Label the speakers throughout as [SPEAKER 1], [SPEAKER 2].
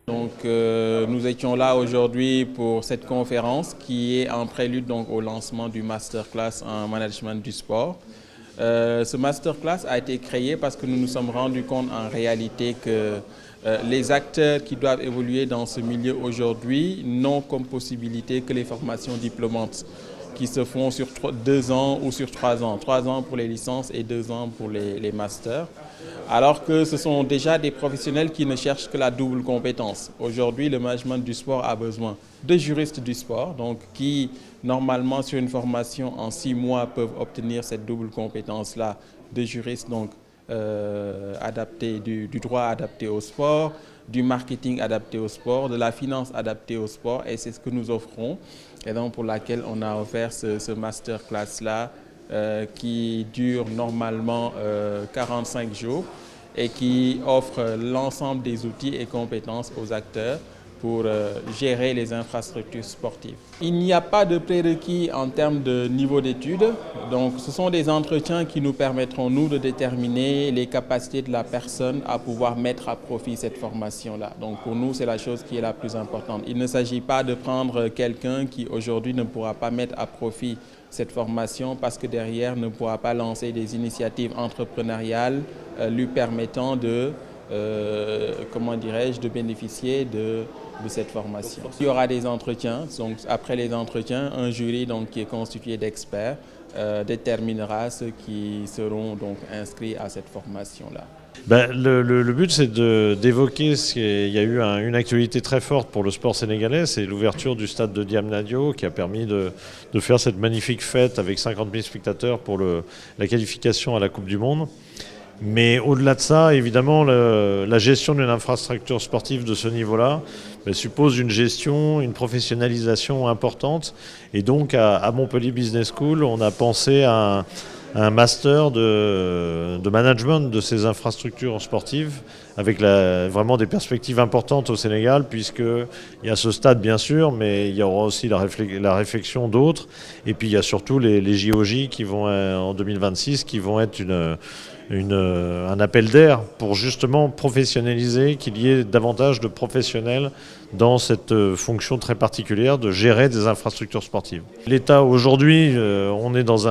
[SPEAKER 1] Donc, nous étions là aujourd'hui pour cette conférence qui est en prélude donc, au lancement du masterclass en management du sport. Ce masterclass a été créé parce que nous nous sommes rendus compte en réalité que les acteurs qui doivent évoluer dans ce milieu aujourd'hui n'ont comme possibilité que les formations diplômantes qui se font sur 2 ans ou sur 3 ans. 3 ans pour les licences et 2 ans pour les masters. Alors que ce sont déjà des professionnels qui ne cherchent que la double compétence. Aujourd'hui, le management du sport a besoin de juristes du sport, donc qui, normalement, sur une formation en 6 mois, peuvent obtenir cette double compétence-là de juristes, donc adapté, du droit adapté au sport, du marketing adapté au sport, de la finance adaptée au sport, et c'est ce que nous offrons, et donc pour laquelle on a offert ce masterclass-là, qui dure normalement 45 jours et qui offre l'ensemble des outils et compétences aux acteurs pour gérer les infrastructures sportives. Il n'y a pas de prérequis en termes de niveau d'études, donc ce sont des entretiens qui nous permettront, nous, de déterminer les capacités de la personne à pouvoir mettre à profit cette formation-là. Donc pour nous, c'est la chose qui est la plus importante. Il ne s'agit pas de prendre quelqu'un qui aujourd'hui ne pourra pas mettre à profit cette formation parce que derrière ne pourra pas lancer des initiatives entrepreneuriales lui permettant de, de bénéficier de cette formation. Il y aura des entretiens, donc après les entretiens, un jury donc, qui est constitué d'experts déterminera ceux qui seront donc inscrits à cette formation-là.
[SPEAKER 2] Le but, c'est d'évoquer il y a eu une actualité très forte pour le sport sénégalais, c'est l'ouverture du stade de Diamniadio qui a permis de faire cette magnifique fête avec 50 000 spectateurs pour la qualification à la Coupe du Monde. Mais au-delà de ça, évidemment, la gestion d'une infrastructure sportive de ce niveau-là suppose une gestion, une professionnalisation importante. Et donc, à Montpellier Business School, on a pensé à un master de management de ces infrastructures sportives avec vraiment des perspectives importantes au Sénégal puisqu'il y a ce stade bien sûr, mais il y aura aussi la réflexion d'autres. Et puis il y a surtout les JOJ qui vont en 2026 qui vont être un appel d'air pour justement professionnaliser, qu'il y ait davantage de professionnels dans cette fonction très particulière de gérer des infrastructures sportives. L'État aujourd'hui, on est dans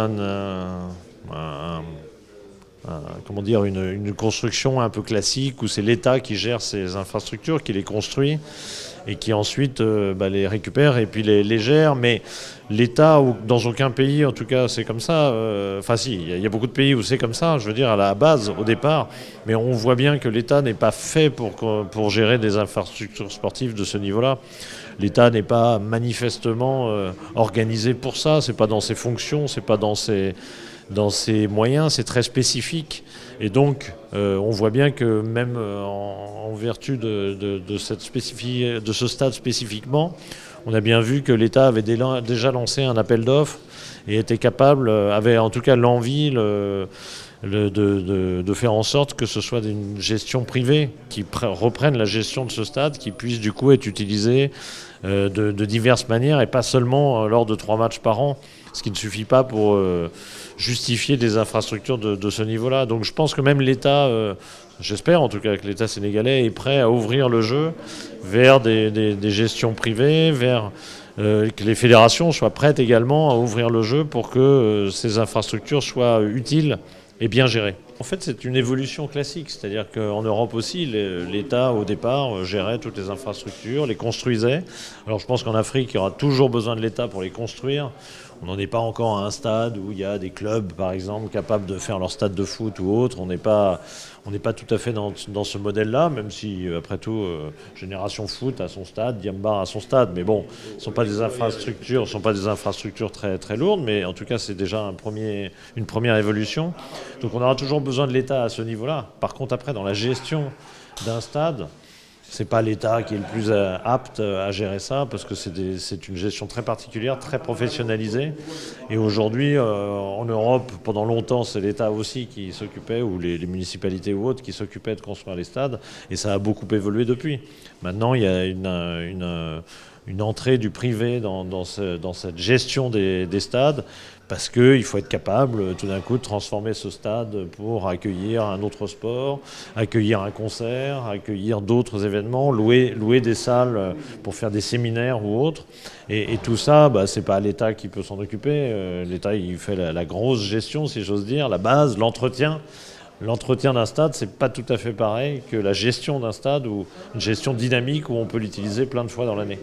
[SPEAKER 2] une construction un peu classique où c'est l'État qui gère ces infrastructures, qui les construit et qui ensuite les récupère et puis les gère. Mais l'État, dans aucun pays, en tout cas, c'est comme ça. Il y a beaucoup de pays où c'est comme ça, je veux dire, à la base, au départ. Mais on voit bien que l'État n'est pas fait pour gérer des infrastructures sportives de ce niveau-là. L'État n'est pas manifestement organisé pour ça. C'est pas dans ses fonctions, c'est pas dans ses moyens, c'est très spécifique. Et donc, on voit bien que même en vertu de ce stade spécifiquement, on a bien vu que l'État avait déjà lancé un appel d'offres et était capable, avait en tout cas l'envie de faire en sorte que ce soit une gestion privée qui reprenne la gestion de ce stade, qui puisse du coup être utilisé de diverses manières et pas seulement lors de 3 matchs par an, ce qui ne suffit pas pour justifier des infrastructures de ce niveau-là. Donc je pense que même l'État, j'espère en tout cas que l'État sénégalais est prêt à ouvrir le jeu vers des gestions privées, vers que les fédérations soient prêtes également à ouvrir le jeu pour que ces infrastructures soient utiles et bien gérées. En fait, c'est une évolution classique, c'est-à-dire qu'en Europe aussi, l'État, au départ, gérait toutes les infrastructures, les construisait. Alors je pense qu'en Afrique, il y aura toujours besoin de l'État pour les construire. On n'en est pas encore à un stade où il y a des clubs, par exemple, capables de faire leur stade de foot ou autre. On n'est pas tout à fait dans ce modèle-là, même si, après tout, Génération Foot a son stade, Diambar a son stade. Mais bon, ce ne sont pas des infrastructures très, très lourdes, mais en tout cas, c'est déjà une première évolution. Donc on aura toujours besoin de l'État à ce niveau-là. Par contre, après, dans la gestion d'un stade, c'est pas l'État qui est le plus apte à gérer ça parce que c'est une gestion très particulière, très professionnalisée. Et aujourd'hui, en Europe, pendant longtemps, c'est l'État aussi qui s'occupait, ou les municipalités ou autres, qui s'occupaient de construire les stades. Et ça a beaucoup évolué depuis. Maintenant, il y a une entrée du privé dans cette gestion des stades parce qu'il faut être capable tout d'un coup de transformer ce stade pour accueillir un autre sport, accueillir un concert, accueillir d'autres événements, louer des salles pour faire des séminaires ou autres. Et tout ça, c'est pas l'État qui peut s'en occuper. L'État, il fait la grosse gestion, si j'ose dire, la base, l'entretien. L'entretien d'un stade, c'est pas tout à fait pareil que la gestion d'un stade ou une gestion dynamique où on peut l'utiliser plein de fois dans l'année.